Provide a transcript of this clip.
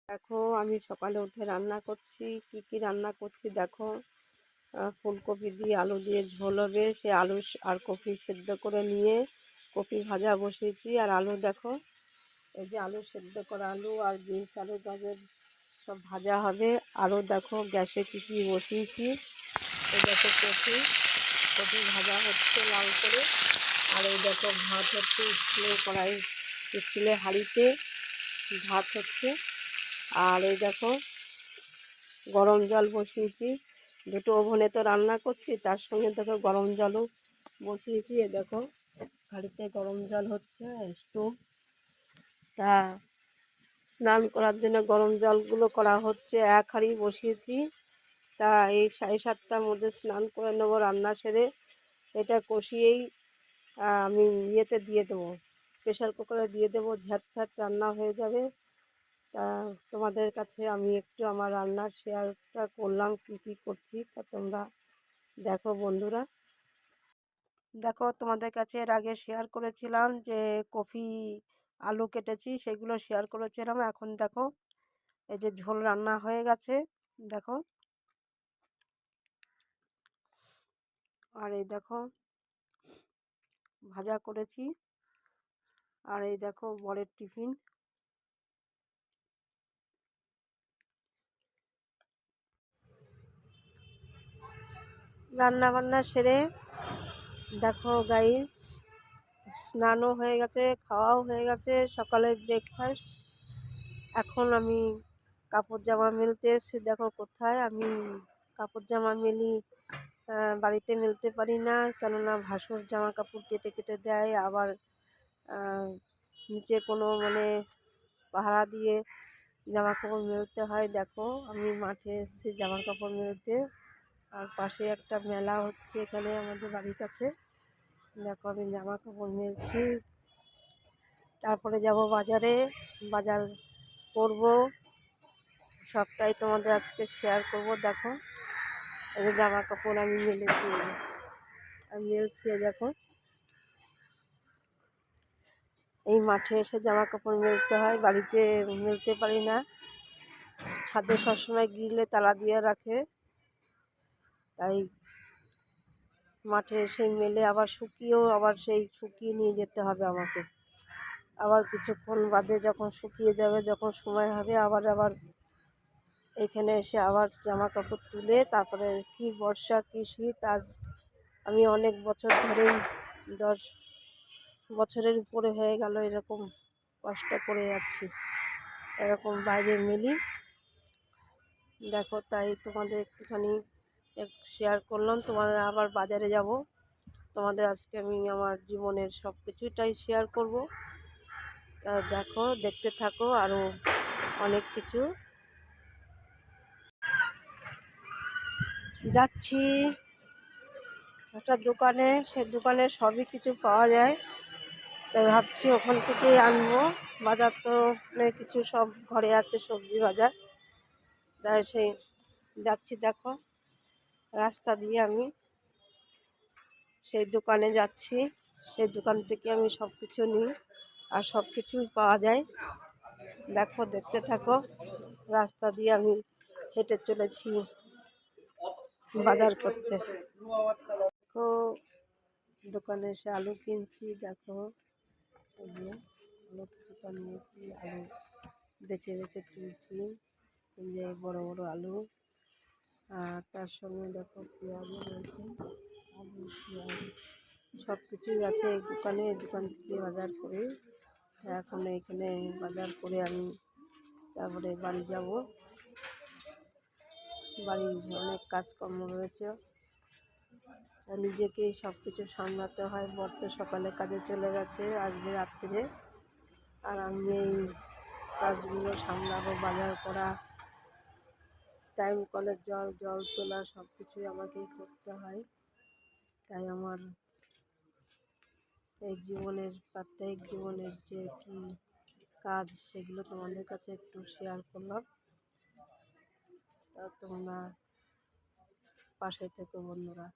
দেখো আমি সকালে উঠে রান্না করছি। কি রান্না করছি দেখো। ফুলকপি দিয়ে আলু দিয়ে ঝোল হবে। সে আলু আর কপি সেদ্ধ করে নিয়ে কপি ভাজা বসিয়েছি। আর আলু দেখো, এই যে আলু সেদ্ধ করা আলু আর বিনস আলু গাজর সব ভাজা হবে। আরও দেখো গ্যাসে কিছু বসিয়েছি। এই দেখো কপি ভাজা হচ্ছে লাল করে। আর এই দেখো ভাত হচ্ছে স্টিলের হাঁড়িতে ভাত হচ্ছে। আর এই দেখো গরম জল বসিয়েছি। দুটো ওভেনে তো রান্না করছি, তার সঙ্গে দেখো গরম জলও বসিয়েছি। এ দেখো হাঁড়িতে গরম জল হচ্ছে। স্টোভ তা স্নান করার জন্য গরম জলগুলো করা হচ্ছে। এক হাঁড়ি বসিয়েছি। তা এই 7:30টার মধ্যে স্নান করে নেবো রান্না সেরে। এটা কষিয়েই আমি ইয়েতে দিয়ে দেবো, প্রেশার কুকারে দিয়ে দেবো। ঝ্যাট রান্না হয়ে যাবে। তা তোমাদের কাছে আমি একটু আমার রান্নার শেয়ারটা করলাম, কী করছি। তা তোমরা দেখো বন্ধুরা। দেখো তোমাদের কাছে এর আগে শেয়ার করেছিলাম যে কপি আলু কেটেছি, সেগুলো শেয়ার করেছিলাম। এখন দেখো এই যে ঝোল রান্না হয়ে গেছে দেখো। আর এই দেখো ভাজা করেছি। আর এই দেখো বরের টিফিন। রান্না বান্না সেরে দেখো গাইস, স্নানও হয়ে গেছে, খাওয়াও হয়ে গেছে, সকালের ব্রেকফাস্ট। এখন আমি কাপড় জামা মেলতে এসেছি। দেখো কোথায় আমি কাপড় জামা মেলি, বাড়িতে মেলতে পারি না, কেননা ভাসুর জামা কাপড় কেটে দেয়। আবার নিচে কোনো পাহারা দিয়ে জামা কাপড় মেলতে হয়। দেখো আমি মাঠে এসেছি জামা কাপড় মেলতে। আর পাশে একটা মেলা হচ্ছে এখানে আমাদের বাড়ির কাছে। দেখো আমি জামা কাপড় মেলছি। তারপরে যাব বাজারে, বাজার করব, সবটাই তোমাদের আজকে শেয়ার করব। দেখো এই যে জামা কাপড় আমি মেলেছি, দেখো এই মাঠে এসে জামা কাপড় মেলতে হয়, বাড়িতে মেলতে পারি না। ছাদে সবসময় গ্রিলে তালা দিয়ে রাখে, তাই মাঠে এসে মেলে আবার শুকিয়ে নিয়ে যেতে হবে আমাকে। আবার কিছুক্ষণ বাদে যখন শুকিয়ে যাবে, যখন সময় হবে, আবার এখানে এসে আবার জামা কাপড় তুলে তারপরে কি বর্ষা কি শীত। আজ আমি অনেক বছর ধরেই 10 বছরের উপরে হয়ে গেল এরকম কষ্ট করে যাচ্ছি, এরকম বাইরে মেলি। দেখো তাই তোমাদের একটুখানি শেয়ার করলাম। তোমাদের আবার বাজারে যাব, তোমাদের আজকে আমি আমার জীবনের সব কিছুটাই শেয়ার করব। তা দেখো দেখতে থাকো। আরও অনেক কিছু যাচ্ছি একটা দোকানে, সে দোকানে সবই কিছু পাওয়া যায়। তাই ভাবছি ওখান থেকেই আনবো। বাজার তো অনেক কিছু সব ঘরে আছে, সবজি বাজার। তাই সেই যাচ্ছি। দেখো রাস্তা দিয়ে আমি সেই দোকানে যাচ্ছি। সেই দোকান থেকে আমি সব কিছু নিই, আর সব কিছুই পাওয়া যায়। দেখো দেখতে থাকো। রাস্তা দিয়ে আমি হেঁটে চলেছি বাজার করতে। দেখো দোকানে এসে আলু কিনছি। দেখো এই যে আলু কিছুটা নিয়েছি, আলু বেছে তুলছি। এই যে বড় বড় আলু। আর তার সঙ্গে দেখো পেঁয়াজও রয়েছে, আলু পেঁয়াজ সব কিছুই আছে এই দোকানে। এই দোকান থেকে বাজার করে এখন এখানে বাজার করে আমি তারপরে বাড়ি যাব। বাড়ির অনেক কাজকর্ম রয়েছে, নিজেকেই সব কিছু সামলাতে হয়। বর তো সকালে কাজে চলে গেছে, আসবে রাত্রে। আর আমি এই কাজগুলো সামলাবো, বাজার করা, টাইম কলের জল তোলা, সব কিছুই আমাকেই করতে হয়। তাই আমার এই প্রাত্যহিক জীবনের যে কী কাজ, সেগুলো তোমাদের কাছে একটু শেয়ার করলাম। তা তোমরা পাশে থেকো বন্ধুরা।